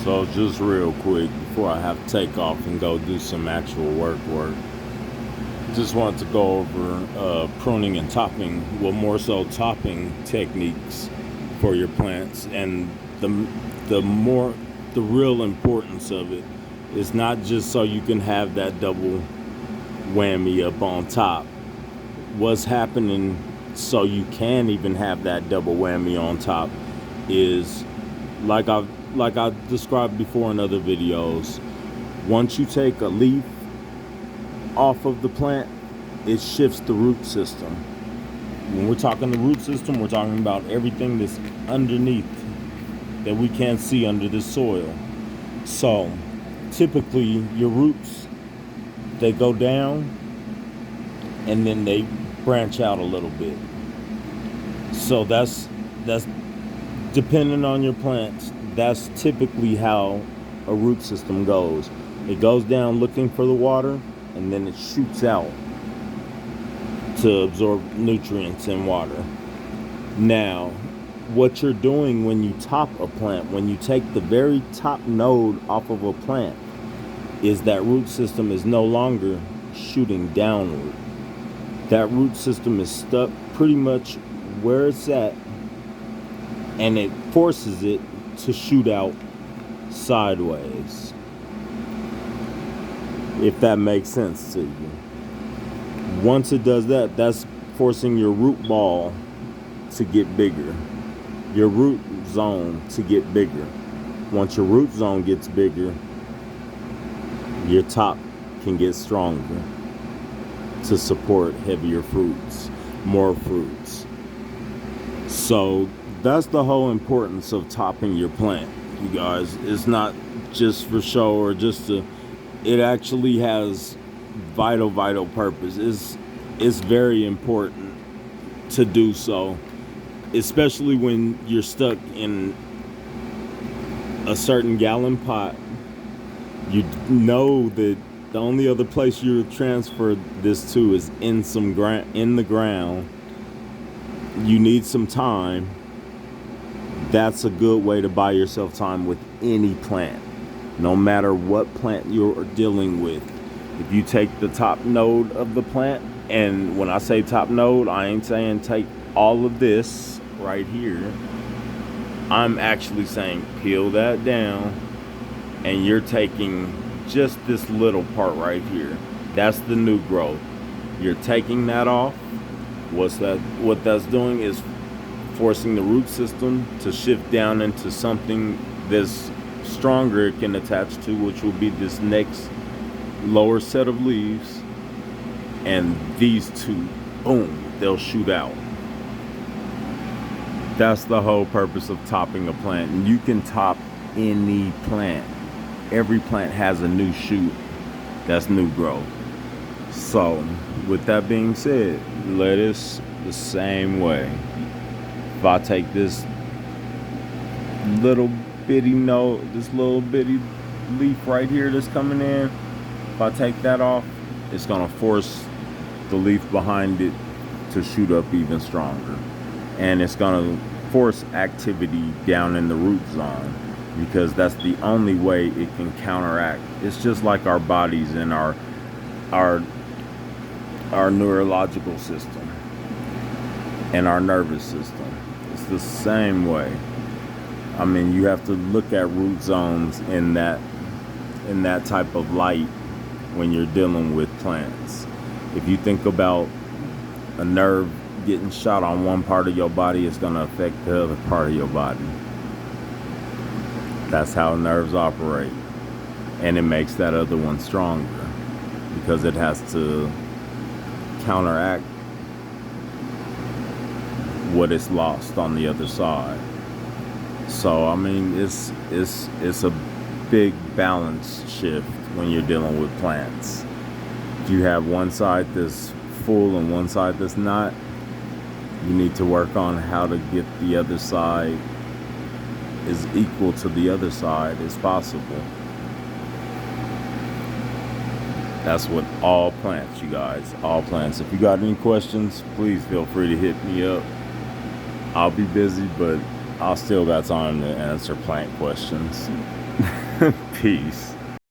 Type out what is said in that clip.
So just real quick before I have to take off and go do some actual work, just wanted to go over pruning and topping, well, more so topping techniques for your plants, and the more the real importance of it is not just so you can have that double whammy up on top. What's happening so you can even have that double whammy on top is like I described before in other videos. Once you take a leaf off of the plant, it shifts the root system. When we're talking the root system, we're talking about everything that's underneath that we can't see under the soil. So typically your roots, they go down and then they branch out a little bit. So that's depending on your plants, that's typically how a root system goes. It goes down looking for the water, and then it shoots out to absorb nutrients and water. Now, what you're doing when you top a plant, when you take the very top node off of a plant, is that root system is no longer shooting downward. That root system is stuck pretty much where it's at, and it forces it to shoot out sideways, if that makes sense to you. Once it does that, that's forcing your root ball to get bigger, your root zone to get bigger. Once your root zone gets bigger, your top can get stronger to support heavier fruits, more fruits. So that's the whole importance of topping your plant, you guys. It's not just for show or just to, it actually has vital purpose. It's very important to do so, especially when you're stuck in a certain gallon pot. You know that the only other place you transfer this to is in the ground. You need some time. That's a good way to buy yourself time with any plant, no matter what plant you're dealing with. If you take the top node of the plant, and when I say top node, I ain't saying take all of this right here. I'm actually saying peel that down, and you're taking just this little part right here. That's the new growth. You're taking that off. What that's doing is forcing the root system to shift down into something that's stronger it can attach to, which will be this next lower set of leaves, and these two, boom, they'll shoot out. That's the whole purpose of topping a plant. And you can top any plant. Every plant has a new shoot. That's new growth. So with that being said, lettuce the same way. If I take this little bitty leaf right here that's coming in, if I take that off, it's gonna force the leaf behind it to shoot up even stronger, and it's gonna force activity down in the root zone, because that's the only way it can counteract. It's just like our bodies and our neurological system and our nervous system. It's the same way. I mean, you have to look at root zones in that type of light when you're dealing with plants. If you think about a nerve getting shot on one part of your body, it's going to affect the other part of your body. That's how nerves operate. And it makes that other one stronger, because it has to counteract what is lost on the other side. So I mean, it's a big balance shift when you're dealing with plants. If you have one side that's full and one side that's not, you need to work on how to get the other side as equal to the other side as possible. That's with all plants, you guys. All plants. If you got any questions, please feel free to hit me up. I'll be busy, but I still got time to answer plant questions. Peace.